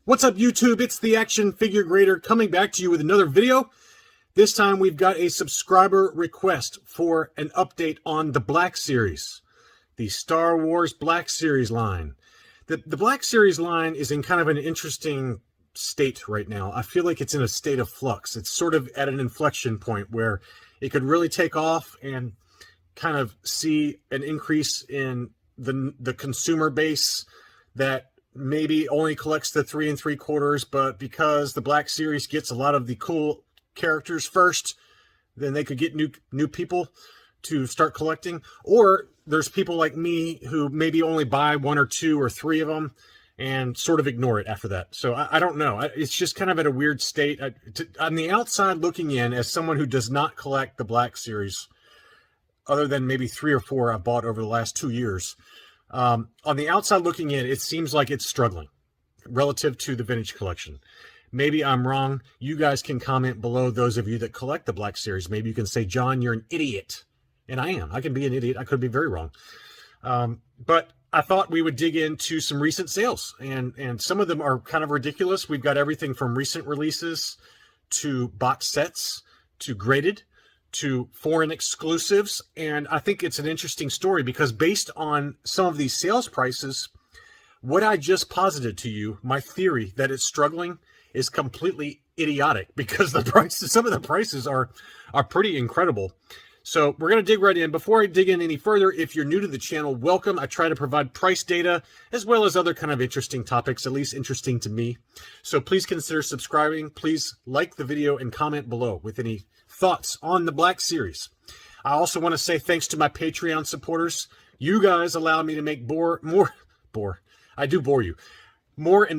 What's up, YouTube? It's the Action Figure Grader coming back to you with another video. This time we've got a subscriber request for an update on the Black Series, the Star Wars Black Series line. The Black Series line is in kind of an interesting state right now. I feel like it's in a state of flux. It's sort of at an inflection point where it could really take off and kind of see an increase in the consumer base that maybe only collects the 3 3/4, but because the Black Series gets a lot of the cool characters first, then they could get new people to start collecting. Or there's people like me who maybe only buy 1 or 2 or 3 of them and sort of ignore it after that. So I don't know. It's just kind of at a weird state. On the outside looking in, as someone who does not collect the Black Series, other than maybe 3 or 4 I've bought over the last 2 years, on the outside looking in, it seems like it's struggling relative to the vintage collection. Maybe I'm wrong. You guys can comment below, those of you that collect the Black Series. Maybe you can say, John, you're an idiot. And I am. I can be an idiot. I could be very wrong. But I thought we would dig into some recent sales. And some of them are kind of ridiculous. We've got everything from recent releases to box sets to graded to foreign exclusives. And I think it's an interesting story because based on some of these sales prices, what I just posited to you, my theory that it's struggling, is completely idiotic because the prices, some of the prices are pretty incredible. So we're going to dig right in. Before I dig in any further, if you're new to the channel, welcome. I try to provide price data as well as other kind of interesting topics, at least interesting to me. So please consider subscribing. Please like the video and comment below with any thoughts on the Black Series. I also want to say thanks to my Patreon supporters. You guys allow me to make more and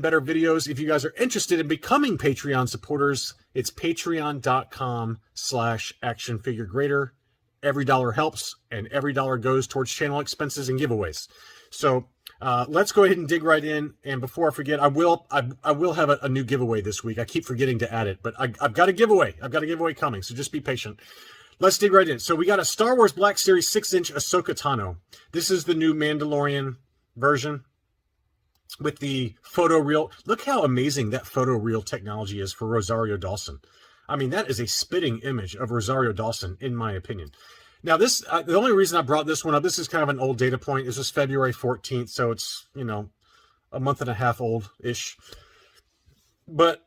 better videos. If you guys are interested in becoming Patreon supporters, it's patreon.com/actionfiguregrader. Every dollar helps, and every dollar goes towards channel expenses and giveaways. So let's go ahead and dig right in. And before I forget, I will have a new giveaway this week. I keep forgetting to add it, but I've got a giveaway. I've got a giveaway coming, so just be patient. Let's dig right in. So we got a Star Wars Black Series 6-inch Ahsoka Tano. This is the new Mandalorian version with the photoreal. Look how amazing that photoreal technology is for Rosario Dawson. I mean, that is a spitting image of Rosario Dawson, in my opinion. Now, this the only reason I brought this one up, this is kind of an old data point. This was February 14th, so it's, you know, a month and a half old-ish. But,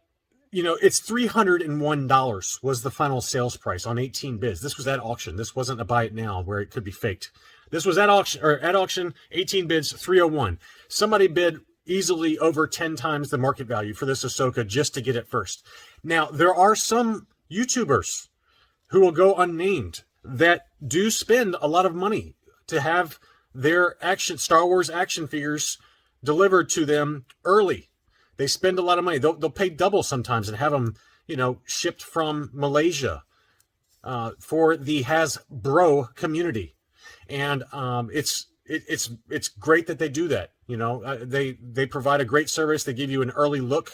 you know, it's $301 was the final sales price on 18 bids. This was at auction. This wasn't a buy it now where it could be faked. This was at auction, 18 bids, 301. Somebody bid easily over 10 times the market value for this Ahsoka just to get it first. Now, there are some YouTubers who will go unnamed that do spend a lot of money to have their Star Wars action figures delivered to them early. They spend a lot of money. They'll pay double sometimes and have them, you know, shipped from Malaysia for the Hasbro community. And it's great that they do that. You know, they provide a great service. They give you an early look,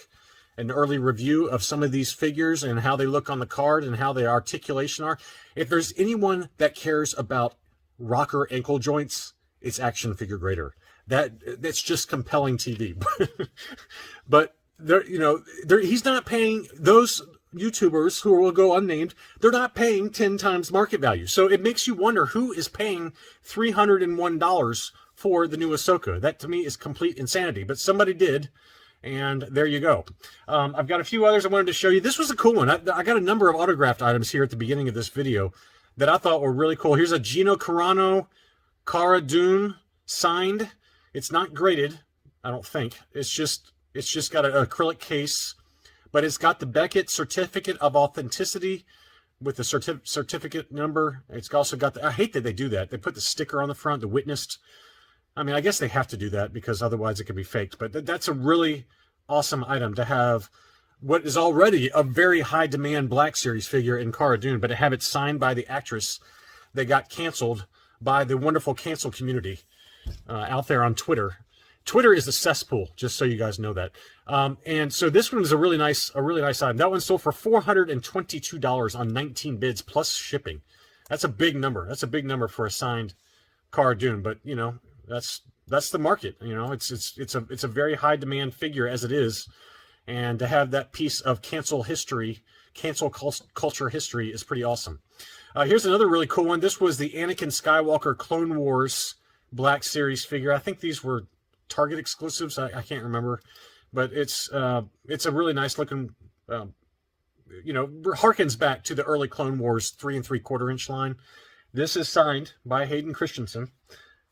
an early review of some of these figures and how they look on the card and how their articulation are. If there's anyone that cares about rocker ankle joints, it's Action Figure Grader. That's just compelling TV. But he's not paying those YouTubers who will go unnamed. They're not paying 10 times market value. So it makes you wonder who is paying $301 for the new Ahsoka. That to me is complete insanity, but somebody did. And there you go. I've got a few others I wanted to show you. This was a cool one. I got a number of autographed items here at the beginning of this video that I thought were really cool. Here's a Gino Carano Cara Dune signed. It's not graded, I don't think. It's just got an acrylic case, but it's got the Beckett Certificate of Authenticity with the certificate number. It's also got the, I hate that they do that. They put the sticker on the front, the witnessed. I mean, I guess they have to do that because otherwise it could be faked. But that's a really awesome item to have what is already a very high demand Black Series figure in Cara Dune, but to have it signed by the actress that got canceled by the wonderful cancel community out there on Twitter. Twitter is a cesspool, just so you guys know that. And so this one is a really nice item. That one sold for $422 on 19 bids plus shipping. That's a big number. That's a big number for a signed Cara Dune, but you know, that's the market. You know, it's a very high demand figure as it is, And to have that piece of cancel culture history is pretty awesome. Here's another really cool one. This was the Anakin Skywalker Clone Wars Black Series figure. I think these were Target exclusives. I can't remember, but it's a really nice looking, harkens back to the early Clone Wars 3 3/4 inch line. This is signed by Hayden Christensen.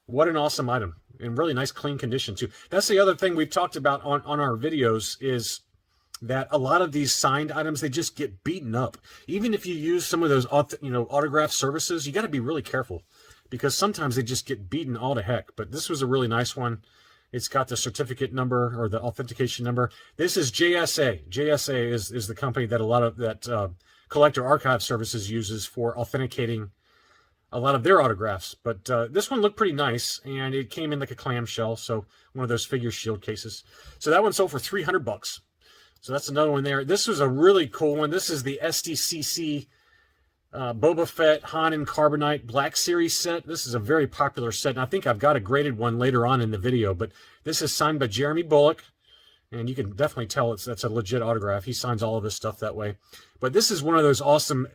What an awesome item, in really nice clean condition too. That's the other thing we've talked about on our videos, is that a lot of these signed items, they just get beaten up. Even if you use some of those autograph services, you got to be really careful, because sometimes they just get beaten all to heck. But this was a really nice one. It's got the certificate number, or the authentication number. This is JSA. JSA is the company that a lot of that collector archive services uses for authenticating a lot of their autographs. But this one looked pretty nice, and it came in like a clamshell, so one of those figure shield cases. So that one sold for $300. So that's another one there. This was a really cool one. This is the Sdcc Boba Fett, Han and Carbonite Black Series set. This is a very popular set, and I think I've got a graded one later on in the video, but this is signed by Jeremy Bullock, and you can definitely tell that's a legit autograph. He signs all of his stuff that way. But this is one of those awesome,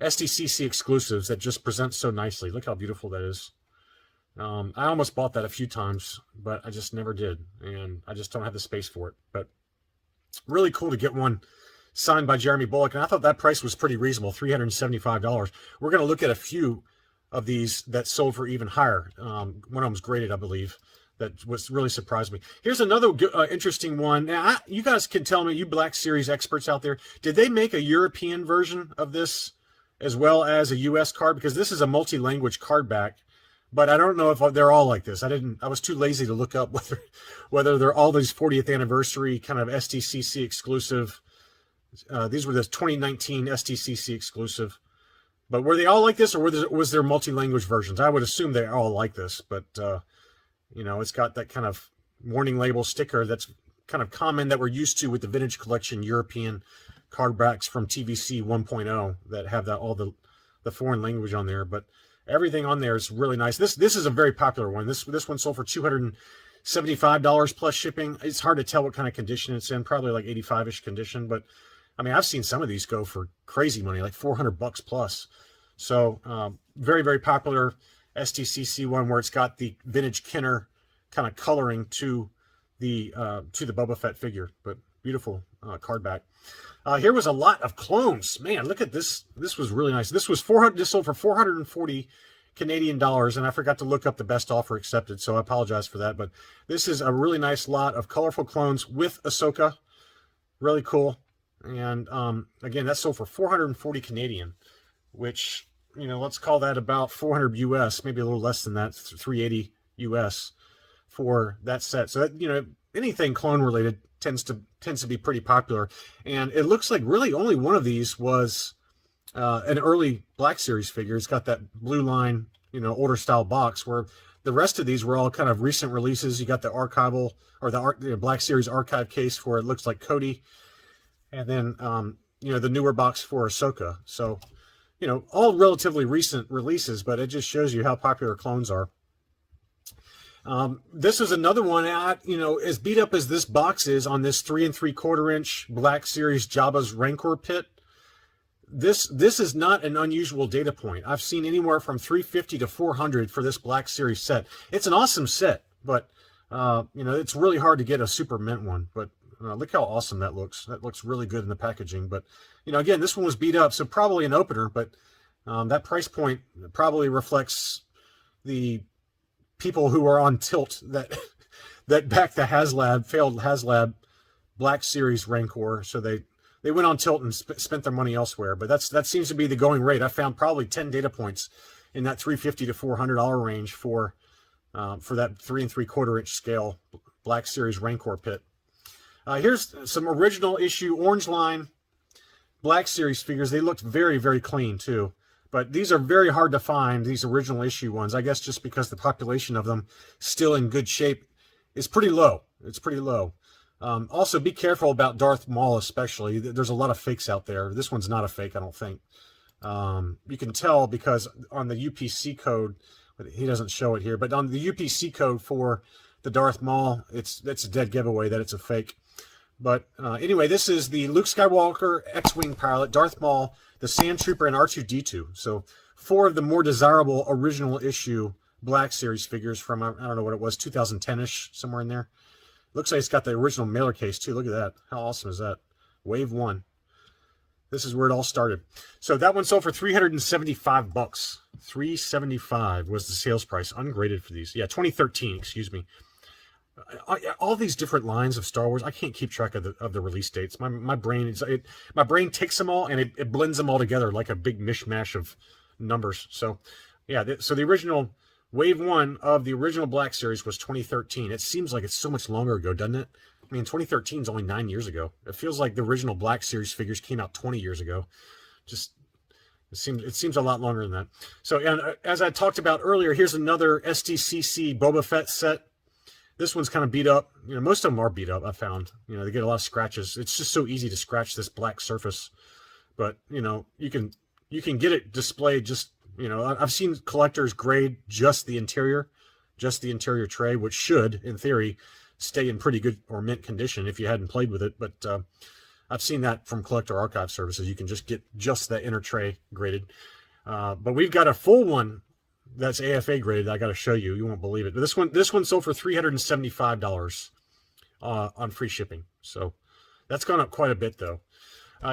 Sdcc exclusives that just presents so nicely. Look how beautiful that is. I almost bought that a few times, but I just never did, and I just don't have the space for it. But really cool to get one signed by Jeremy Bullock, and I thought that price was pretty reasonable, $375. We're going to look at a few of these that sold for even higher. One of them was graded, I believe. That was really surprised me. Here's another interesting one. Now, you guys can tell me, you Black Series experts out there, did they make a European version of this as well as a U.S. card? Because this is a multi-language card back, but I don't know if they're all like this. I was too lazy to look up whether they're all these 40th anniversary kind of Sdcc exclusive. These were the 2019 Sdcc exclusive. But were they all like this, or was there multi-language versions? I would assume they're all like this, but it's got that kind of warning label sticker that's kind of common that we're used to with the Vintage Collection European card backs from TVC 1.0 that have all the foreign language on there. But everything on there is really nice. This is a very popular one. This one sold for $275 plus shipping. It's hard to tell what kind of condition it's in. Probably like 85-ish condition, but I mean, I've seen some of these go for crazy money, like $400 plus. So very, very popular Sdcc one, where it's got the vintage Kenner kind of coloring to the Boba Fett figure. But beautiful card back. Here was a lot of clones. Man, look at this. This was really nice. This was This sold for 440 Canadian dollars, and I forgot to look up the best offer accepted, so I apologize for that. But this is a really nice lot of colorful clones with Ahsoka. Really cool. And again, that sold for 440 Canadian, which, let's call that about 400 US, maybe a little less than that, 380 US for that set. So that, anything clone related tends to be pretty popular. And it looks like really only one of these was an early Black Series figure. It's got that blue line, older style box, where the rest of these were all kind of recent releases. You got the archival, or the Black Series archive case for, it looks like, Cody. And then, the newer box for Ahsoka. So, all relatively recent releases, but it just shows you how popular clones are. This is another one, as beat up as this box is on this 3 3/4 inch Black Series Jabba's Rancor pit. This is not an unusual data point. I've seen anywhere from $350 to $400 for this Black Series set. It's an awesome set, but, it's really hard to get a super mint one. But look how awesome that looks. That looks really good in the packaging. But, again, this one was beat up, so probably an opener. But that price point probably reflects the people who are on tilt that backed the failed HasLab Black Series Rancor. So they went on tilt and spent their money elsewhere. But that seems to be the going rate. I found probably 10 data points in that $350 to $400 range for that 3 3/4 inch scale Black Series Rancor pit. Here's some original issue Orange Line Black Series figures. They looked very, very clean too. But these are very hard to find, these original issue ones. I guess just because the population of them still in good shape is pretty low. It's pretty low. Also, be careful about Darth Maul especially. There's a lot of fakes out there. This one's not a fake, I don't think. You can tell because on the UPC code, he doesn't show it here, but on the UPC code for the Darth Maul, it's a dead giveaway that it's a fake. But anyway, this is the Luke Skywalker X-Wing pilot, Darth Maul, the Sand Trooper, and R2-D2. So 4 of the more desirable original issue Black Series figures from, I don't know what it was, 2010-ish, somewhere in there. Looks like it's got the original mailer case, too. Look at that. How awesome is that? Wave 1. This is where it all started. So that one sold for $375. $375 was the sales price, ungraded for these. Yeah, 2013, excuse me. All these different lines of Star Wars, I can't keep track of the release dates. My brain takes them all and it blends them all together like a big mishmash of numbers. So yeah, so the original Wave 1 of the original Black Series was 2013. It seems like it's so much longer ago, doesn't it? I mean, 2013 is only 9 years ago. It feels like the original Black Series figures came out 20 years ago. Just it seems a lot longer than that. So, and as I talked about earlier, here's another Sdcc Boba Fett set. This one's kind of beat up. You know, most of them are beat up, I found. You know, they get a lot of scratches. It's just so easy to scratch this black surface. But, you know, you can get it displayed just, you know, I've seen collectors grade just the interior tray, which should, in theory, stay in pretty good or mint condition if you hadn't played with it. But I've seen that from collector archive services. You can just get just that inner tray graded. But we've got a full one that's AFA graded. I got to show you. You won't believe it. But this one sold for $375 on free shipping. So that's gone up quite a bit, though.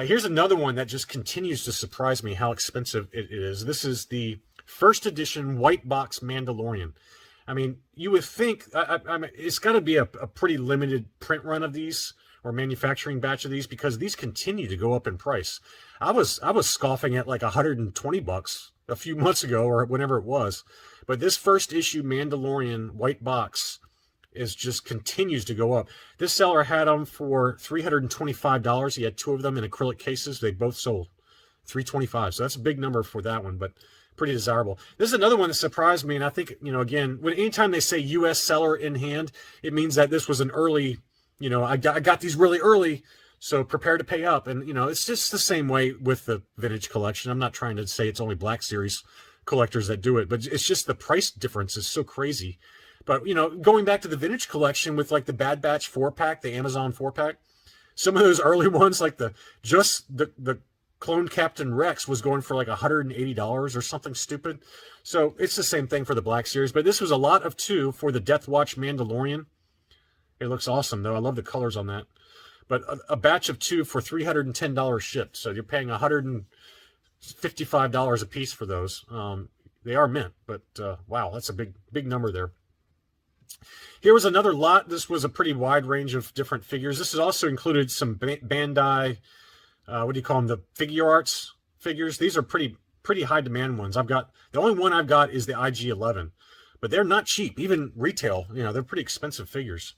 Here's another one that just continues to surprise me how expensive it is. This is the first edition white box Mandalorian. I mean, you would think I mean, it's got to be a pretty limited print run of these or manufacturing batch of these, because these continue to go up in price. I was scoffing at like $120 a few months ago or whenever it was, but this first issue Mandalorian white box just continues to go up. This seller had them for $325. He had 2 of them in acrylic cases. They both sold $325. So that's a big number for that one, but pretty desirable. This is another one that surprised me, and I think, you know, again, anytime they say U.S. seller in hand, it means that this was an early, you know, I got these really early, so prepare to pay up. And, you know, it's just the same way with the vintage collection. I'm not trying to say it's only Black Series collectors that do it, but it's just the price difference is so crazy. But, you know, going back to the vintage collection with like the Bad Batch 4-pack, the Amazon 4-pack, some of those early ones, like the clone Captain Rex was going for like $180 or something stupid. So it's the same thing for the Black Series, but this was a lot of 2 for the Death Watch Mandalorian. It looks awesome, though. I love the colors on that. But a batch of 2 for $310 shipped. So you're paying $155 a piece for those. They are mint, but wow, that's a big number there. Here was another lot. This was a pretty wide range of different figures. This has also included some Bandai, what do you call them? The figure arts figures. These are pretty high demand ones. The only one I've got is the IG-11, but they're not cheap. Even retail, you know, they're pretty expensive figures.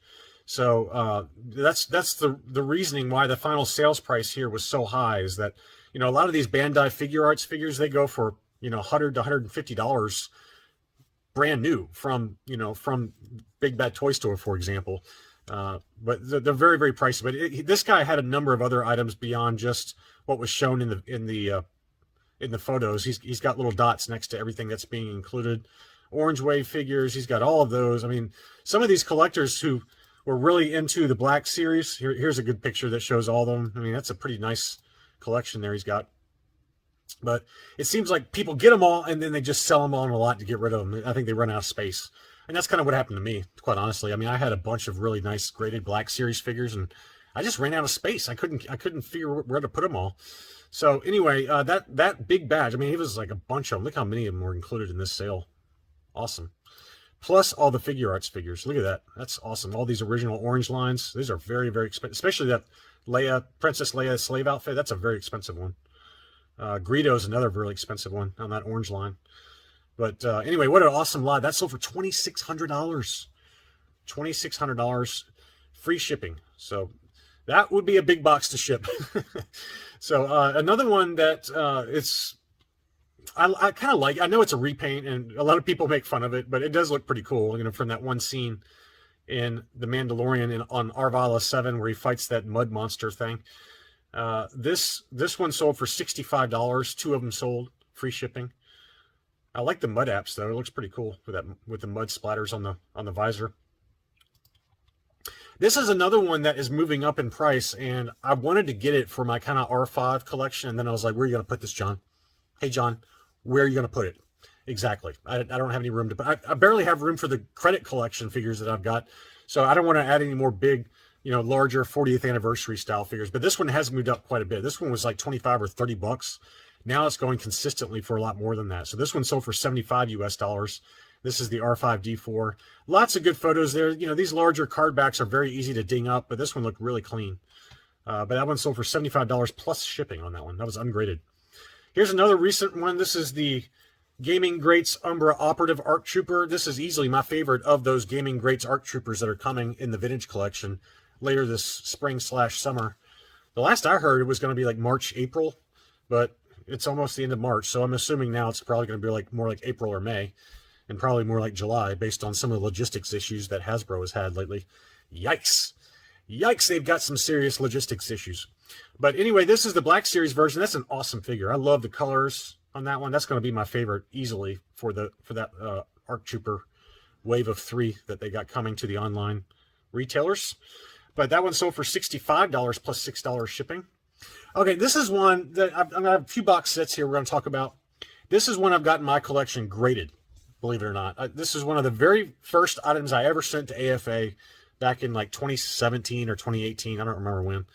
So that's the reasoning why the final sales price here was so high, is that, you know, a lot of these Bandai figure arts figures, they go for, you know, $100 to $150 brand new from Big Bad Toy Store, for example. But they're very, very pricey. But this guy had a number of other items beyond just what was shown in the photos. He's got little dots next to everything that's being included. Orange Wave figures. He's got all of those. I mean, some of these collectors who were really into the Black Series. Here's a good picture that shows all of them. I mean, that's a pretty nice collection there he's got. But it seems like people get them all and then they just sell them all in a lot to get rid of them. I think they run out of space. And that's kind of what happened to me, quite honestly. I mean, I had a bunch of really nice graded Black Series figures, and I just ran out of space. I couldn't figure where to put them all. So anyway, that big batch, I mean, it was like a bunch of them. Look how many of them were included in this sale. Awesome. Plus all the figure arts figures. Look at that. That's awesome. All these original orange lines. These are very, very expensive, especially that Princess Leia slave outfit. That's a very expensive one. Greedo's another really expensive one on that orange line. But anyway, what an awesome lot. That sold for $2,600. $2,600 free shipping. So that would be a big box to ship. So another one that I kind of like. I know it's a repaint, and a lot of people make fun of it, but it does look pretty cool. You know, from that one scene in The Mandalorian on Arvala 7 where he fights that mud monster thing. This one sold for $65. 2 of them sold, free shipping. I like the mud apps though. It looks pretty cool with the mud splatters on the visor. This is another one that is moving up in price, and I wanted to get it for my kind of R5 collection, and then I was like, where are you going to put this, John? Hey, John, where are you going to put it? Exactly. I don't have any room to... I barely have room for the credit collection figures that I've got, so I don't want to add any more big, larger 40th anniversary style figures, but this one has moved up quite a bit. This one was like 25 or 30 bucks. Now it's going consistently for a lot more than that. So this one sold for 75 US dollars. This is the R5D4. Lots of good photos there. These larger card backs are very easy to ding up, but this one looked really clean. But that one sold for $75 plus shipping on that one. That was ungraded. Here's another recent one. This is the Gaming Greats Umbra Operative ARC Trooper. This is easily my favorite of those Gaming Greats ARC Troopers that are coming in the vintage collection later this spring/summer. The last I heard, it was going to be like March, April, but it's almost the end of March, so I'm assuming now it's probably going to be like more like April or May, and probably more like July, based on some of the logistics issues that Hasbro has had lately. Yikes. Yikes, they've got some serious logistics issues. But anyway, this is the Black Series version. That's an awesome figure. I love the colors on that one. That's going to be my favorite easily for that ARC Trooper wave of 3 that they got coming to the online retailers. But that one sold for $65 plus $6 shipping. Okay, this is one that I'm going to have a few box sets here we're going to talk about. This is one I've got in my collection graded, believe it or not. This is one of the very first items I ever sent to AFA back in like 2017 or 2018. I don't remember when.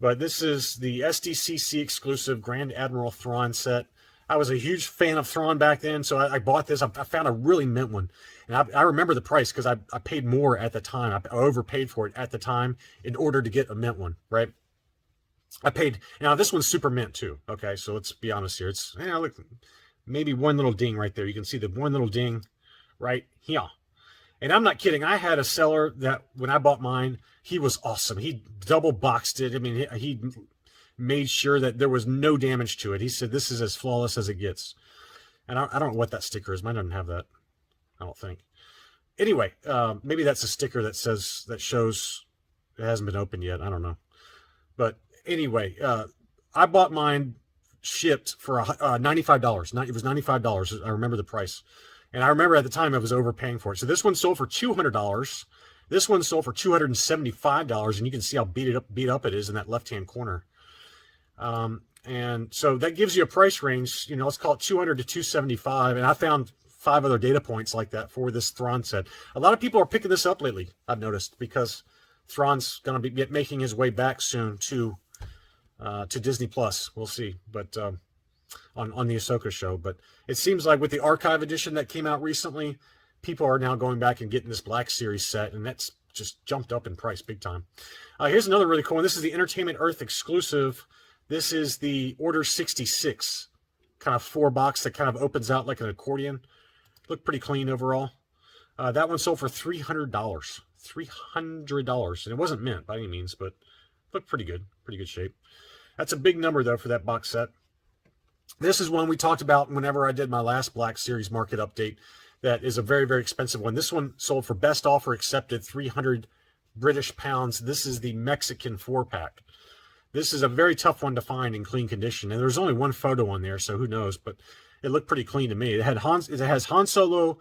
But this is the Sdcc exclusive Grand Admiral Thrawn set. I was a huge fan of Thrawn back then, so I bought this. I found a really mint one. And I remember the price because I paid more at the time. I overpaid for it at the time in order to get a mint one, right? I paid... Now, this one's super mint, too. Okay, so let's be honest here. It's, look, maybe one little ding right there. You can see the one little ding right here. And I'm not kidding. I had a seller that, when I bought mine, he was awesome. He double boxed it. I mean, he made sure that there was no damage to it. He said, this is as flawless as it gets. And I don't know what that sticker is. Mine doesn't have that, I don't think. Anyway, maybe that's a sticker that shows it hasn't been opened yet. I don't know. But anyway, I bought mine shipped for $95. It was $95. I remember the price. And I remember at the time I was overpaying for it. So this one sold for $200. This one sold for $275. And you can see how beat up it is in that left-hand corner. And so that gives you a price range, let's call it $200 to $275. And I found 5 other data points like that for this Thrawn set. A lot of people are picking this up lately, I've noticed, because Thrawn's going to be making his way back soon to Disney Plus. We'll see, but on the Ahsoka show. But it seems like with the Archive edition that came out recently, people are now going back and getting this Black Series set, and that's just jumped up in price big time. Here's another really cool one. This is the Entertainment Earth exclusive. This is the Order 66 kind of 4-box that kind of opens out like an accordion. Looked pretty clean overall. That one sold for $300. $300. And it wasn't mint by any means, but looked pretty good. Pretty good shape. That's a big number, though, for that box set. This is one we talked about whenever I did my last Black Series market update. That is a very, very expensive one. This one sold for best offer accepted, 300 British pounds. This is the Mexican 4-pack. This is a very tough one to find in clean condition. And there's only one photo on there, so who knows. But it looked pretty clean to me. It has Han Solo,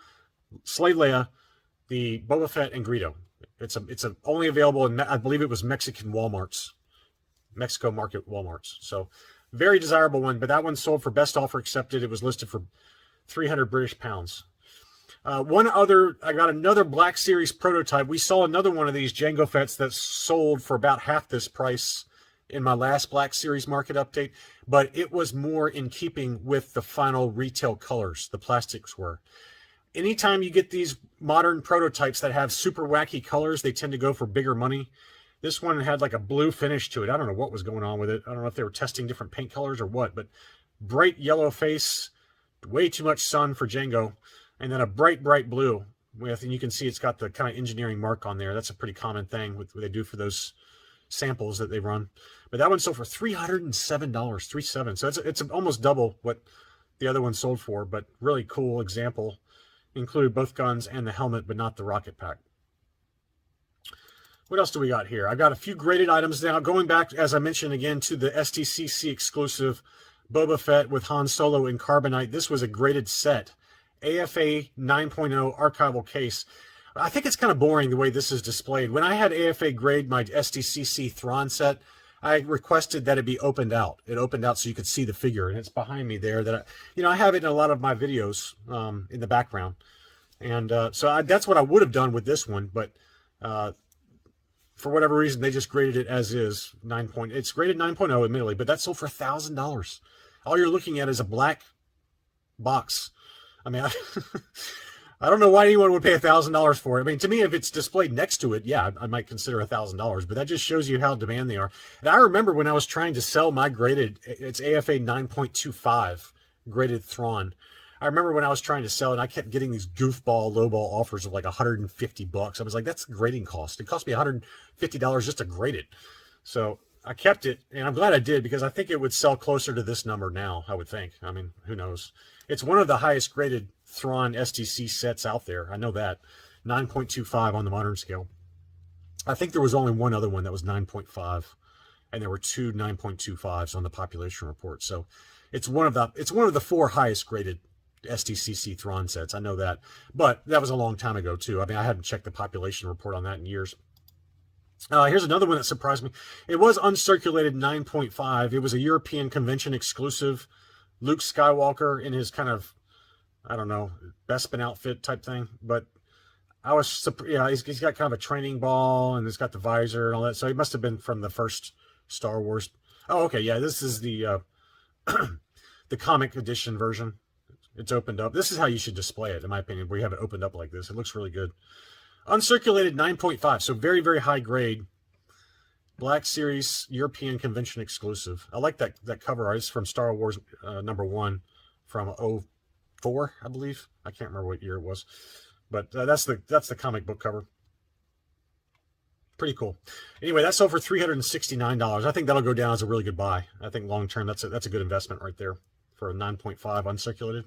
Slave Leia, the Boba Fett, and Greedo. It's only available in, I believe it was Mexican Walmarts. Mexico market Walmarts. So very desirable one. But that one sold for best offer accepted. It was listed for 300 British pounds. I got another Black Series prototype. We saw another one of these Jango Fetts that sold for about half this price in my last Black Series market update, but it was more in keeping with the final retail colors, the plastics were. Anytime you get these modern prototypes that have super wacky colors, they tend to go for bigger money. This one had like a blue finish to it. I don't know what was going on with it. I don't know if they were testing different paint colors or what, but bright yellow face, way too much sun for Jango. And then a bright blue and you can see it's got the kind of engineering mark on there. That's a pretty common thing what they do for those samples that they run. But that one sold for $307, $307. So it's almost double what the other one sold for, but really cool example. Included both guns and the helmet, but not the rocket pack. What else do we got here? I've got a few graded items now. Going back, as I mentioned again, to the Sdcc exclusive Boba Fett with Han Solo and Carbonite. This was a graded set. AFA 9.0 archival case. I think it's kind of boring the way this is displayed. When I had AFA grade my Sdcc Thrawn set, I requested that it be opened out. It opened out so you could see the figure, and it's behind me there. That I have it in a lot of my videos in the background, and that's what I would have done with this one, but for whatever reason they just graded it as is. It's graded 9.0, admittedly, but that's sold for $1,000. All you're looking at is a black box. I mean, I don't know why anyone would pay $1,000 for it. I mean, to me, if it's displayed next to it, yeah, I might consider $1,000, but that just shows you how demand they are. And I remember when I was trying to sell my graded, it's AFA 9.25 graded Thrawn. I remember when I was trying to sell it, I kept getting these goofball, lowball offers of like $150. I was like, that's grading cost. It cost me $150 just to grade it. So I kept it, and I'm glad I did, because I think it would sell closer to this number now, I would think. I mean, who knows? It's one of the highest graded Thrawn SDC sets out there. I know that. 9.25 on the modern scale. I think there was only one other one that was 9.5, and there were two 9.25s on the population report. So it's one of the 4 highest graded SDCC Thrawn sets. I know that. But that was a long time ago, too. I mean, I hadn't checked the population report on that in years. Here's another one that surprised me. It was uncirculated 9.5. It was a European convention exclusive Luke Skywalker in his kind of, I don't know, Bespin outfit type thing. But I was, he's got kind of a training ball, and he's got the visor and all that. So he must have been from the first Star Wars. Oh, okay, yeah, this is the the comic edition version. It's opened up. This is how you should display it, in my opinion, where you have it opened up like this. It looks really good. Uncirculated 9.5, so very, very high grade. Black Series European Convention exclusive. I like that cover art. It's from Star Wars #1 from 04, I believe. I can't remember what year it was, but that's the comic book cover. Pretty cool. Anyway, that's sold for $369. I think that'll go down as a really good buy. I think long term that's a good investment right there for a 9.5 uncirculated.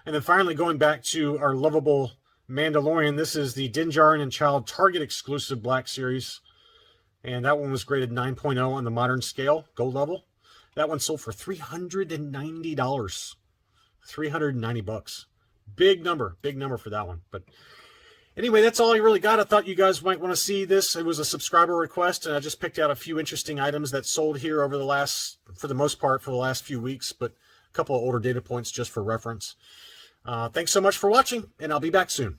And then finally, going back to our lovable Mandalorian, this is the Dinjarin and Child Target exclusive Black Series. And that one was graded 9.0 on the modern scale, gold level. That one sold for $390. $390. Big number for that one. But anyway, that's all I really got. I thought you guys might want to see this. It was a subscriber request, and I just picked out a few interesting items that sold here over for the most part, for the last few weeks, but a couple of older data points just for reference. Thanks so much for watching, and I'll be back soon.